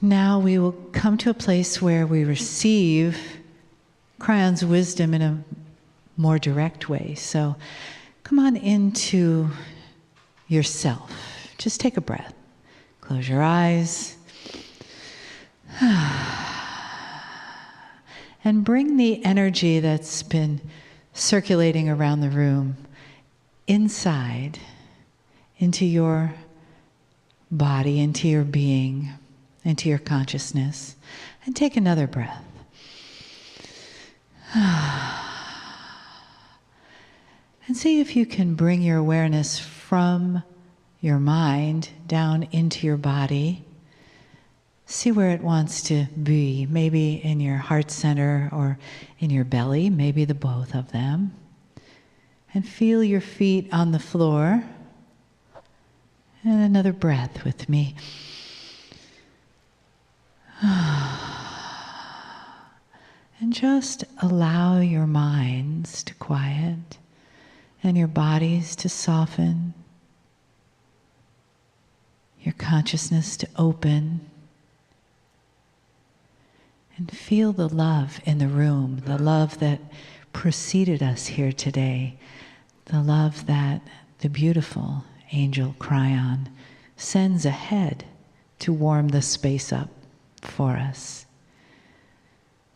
Now we will come to a place where we receive Cryon's wisdom in a more direct way. So come on into yourself. Just take a breath. Close your eyes. And bring the energy that's been circulating around the room inside, into your body, into your being, into your consciousness. And take another breath. And see if you can bring your awareness from your mind down into your body. See where it wants to be, maybe in your heart center or in your belly, maybe the both of them. And feel your feet on the floor. And another breath with me. And just allow your minds to quiet and your bodies to soften, your consciousness to open. And feel the love in the room, the love that preceded us here today, the love that the beautiful angel Cryon sends ahead to warm the space up for us,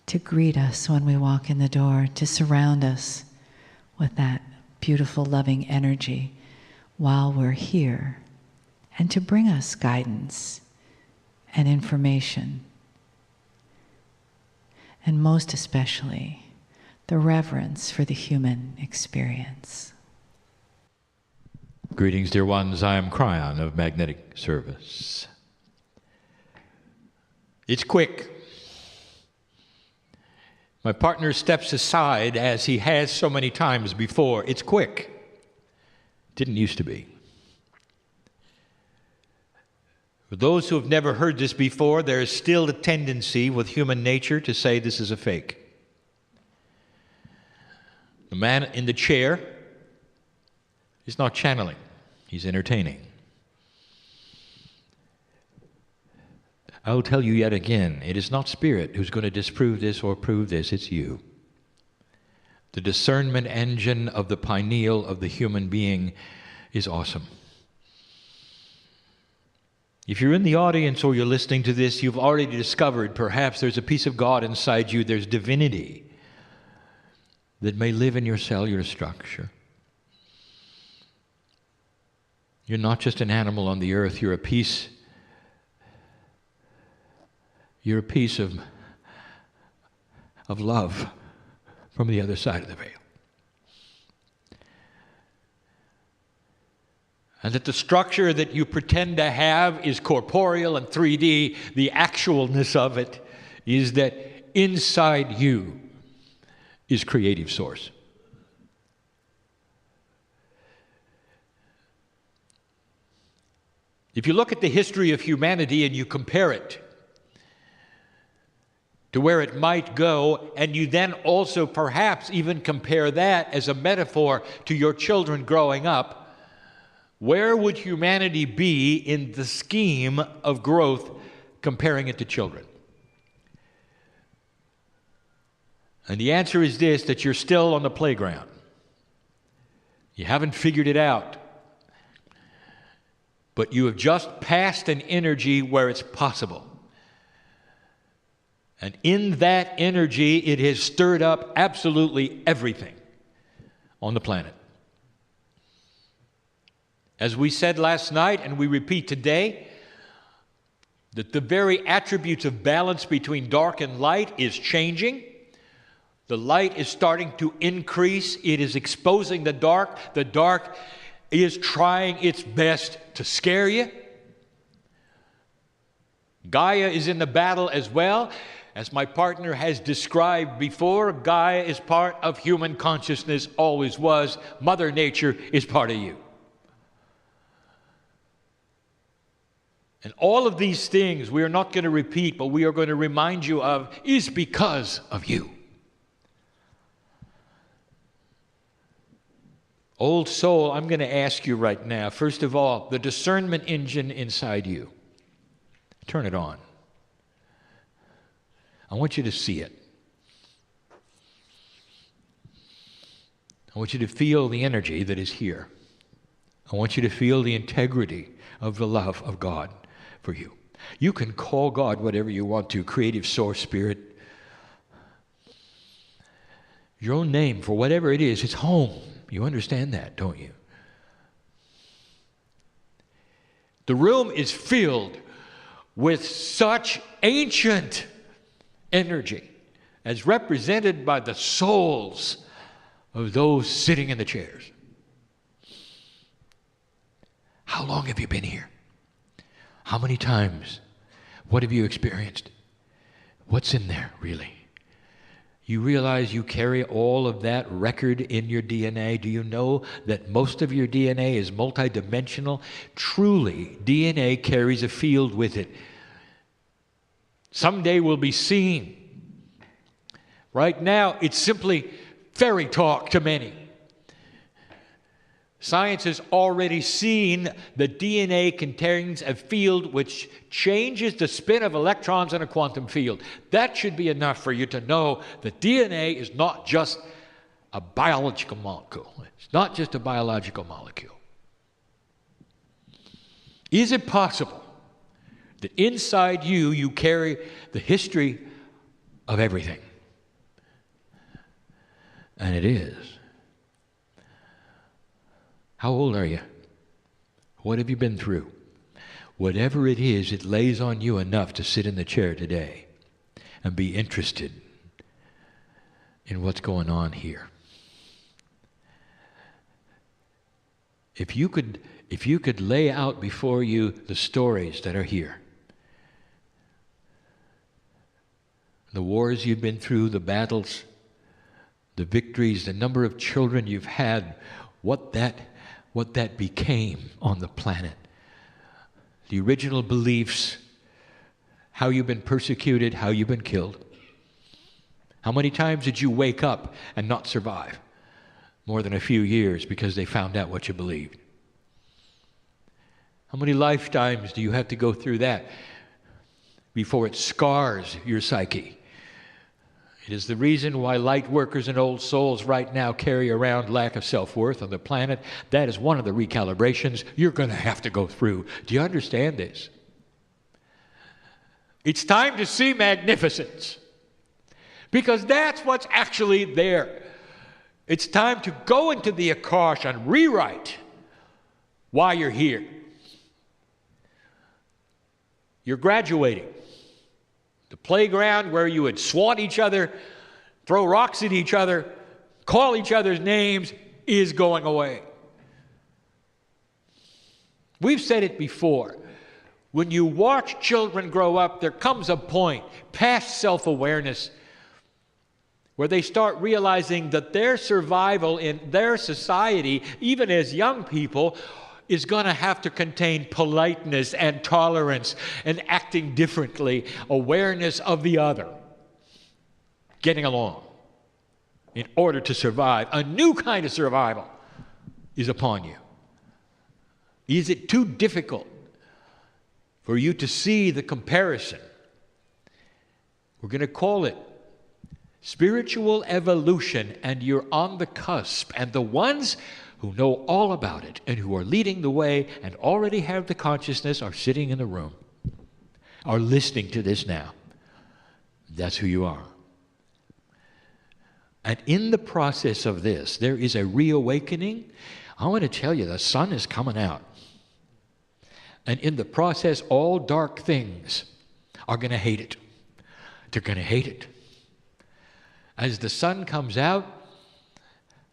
to greet us when we walk in the door, to surround us with that beautiful, loving energy while we're here, and to bring us guidance and information. And most especially, the reverence for the human experience. Greetings, dear ones. I am Cryon of Magnetic Service. It's quick. My partner steps aside as he has so many times before. It's quick. Didn't used to be. For those who have never heard this before, there is still a tendency with human nature to say this is a fake. The man in the chair is not channeling, he's entertaining. I will tell you yet again, it is not spirit who's going to disprove this or prove this, it's you. The discernment engine of the pineal of the human being is awesome. If you're in the audience or you're listening to this, you've already discovered perhaps there's a piece of God inside you, there's divinity that may live in your cellular structure. You're not just an animal on the earth, you're a piece of love from the other side of the veil. And that the structure that you pretend to have is corporeal and 3D, the actualness of it is that inside you is creative source. If you look at the history of humanity and you compare it to where it might go, and you then also perhaps even compare that as a metaphor to your children growing up, where would humanity be in the scheme of growth comparing it to children? And the answer is this, that you're still on the playground. You haven't figured it out. But you have just passed an energy where it's possible. And in that energy, it has stirred up absolutely everything on the planet. As we said last night, and we repeat today, that the very attributes of balance between dark and light is changing. The light is starting to increase. It is exposing the dark. The dark is trying its best to scare you. Gaia is in the battle as well. As my partner has described before, Gaia is part of human consciousness, always was. Mother Nature is part of you. And all of these things we are not going to repeat, but we are going to remind you of, is because of you. Old soul, I'm going to ask you right now, first of all, the discernment engine inside you, turn it on. I want you to see it. I want you to feel the energy that is here. I want you to feel the integrity of the love of God for you. You can call God whatever you want to, creative source, spirit. Your own name for whatever it is, it's home. You understand that, don't you? The room is filled with such ancient energy as represented by the souls of those sitting in the chairs. How long have you been here? How many times? What have you experienced? What's in there, really? You realize you carry all of that record in your DNA? Do you know that most of your DNA is multidimensional? Truly, DNA carries a field with it. Someday will be seen. Right now, it's simply fairy talk to many. Science has already seen that DNA contains a field which changes the spin of electrons in a quantum field. That should be enough for you to know that DNA is not just a biological molecule. It's not just a biological molecule. Is it possible that inside you carry the history of everything? And it is. How old are you? What have you been through? Whatever it is, it lays on you enough to sit in the chair today and be interested in what's going on here. If you could lay out before you the stories that are here, the wars you've been through, the battles, the victories, the number of children you've had, what that became on the planet, the original beliefs, how you've been persecuted, how you've been killed. How many times did you wake up and not survive more than a few years because they found out what you believed? How many lifetimes do you have to go through that before it scars your psyche? It is the reason why light workers and old souls right now carry around lack of self-worth on the planet. That is one of the recalibrations you're going to have to go through. Do you understand this? It's time to see magnificence, because that's what's actually there. It's time to go into the Akash and rewrite why you're here. You're graduating. The playground where you would swat each other, throw rocks at each other, call each other's names is going away. We've said it before. When you watch children grow up, there comes a point past self-awareness where they start realizing that their survival in their society, even as young people, is going to have to contain politeness and tolerance and acting differently, awareness of the other, getting along in order to survive. A new kind of survival is upon you. Is it too difficult for you to see the comparison? We're going to call it spiritual evolution, and you're on the cusp. And the ones who know all about it and who are leading the way and already have the consciousness are sitting in the room, are listening to this now. That's who you are. And in the process of this, there is a reawakening. I want to tell you, the sun is coming out. And in the process, all dark things are going to hate it. They're going to hate it. As the sun comes out,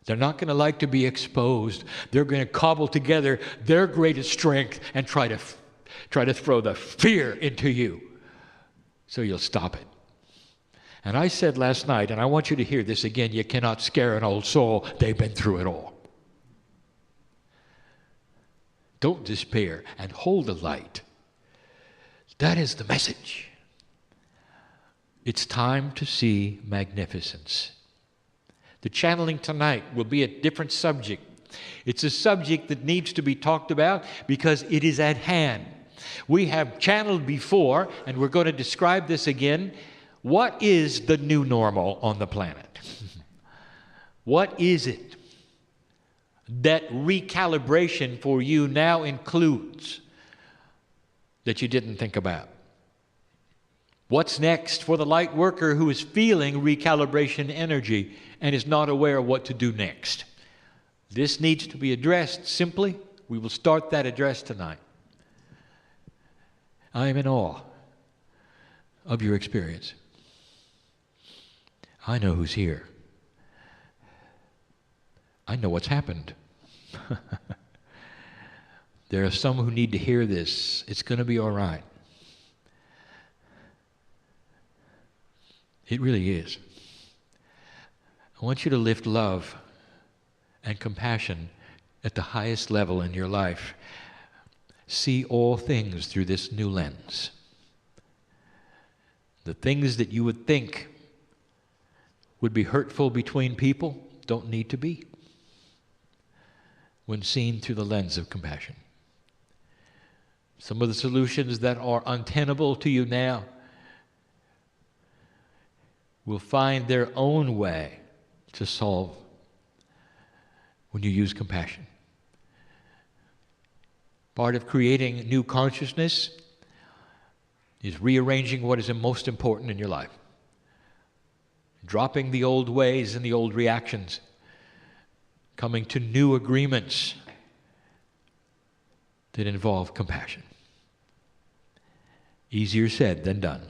they're not going to like to be exposed. They're going to cobble together their greatest strength and try to throw the fear into you so you'll stop it. And I said last night, and I want you to hear this again, you cannot scare an old soul. They've been through it all. Don't despair and hold the light. That is the message. It's time to see magnificence. The channeling tonight will be a different subject. It's a subject that needs to be talked about because it is at hand. We have channeled before, and we're going to describe this again. What is the new normal on the planet? What is it that recalibration for you now includes that you didn't think about? What's next for the light worker who is feeling recalibration energy and is not aware of what to do next? This needs to be addressed simply. We will start that address tonight. I am in awe of your experience. I know who's here. I know what's happened. There are some who need to hear this. It's going to be all right. It really is. I want you to lift love and compassion at the highest level in your life. See all things through this new lens. The things that you would think would be hurtful between people don't need to be when seen through the lens of compassion. Some of the solutions that are untenable to you now will find their own way to solve when you use compassion. Part of creating new consciousness is rearranging what is most important in your life. Dropping the old ways and the old reactions. Coming to new agreements that involve compassion. Easier said than done.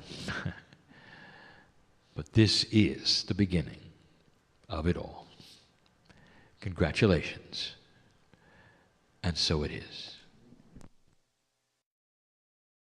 But this is the beginning of it all. Congratulations. And so it is.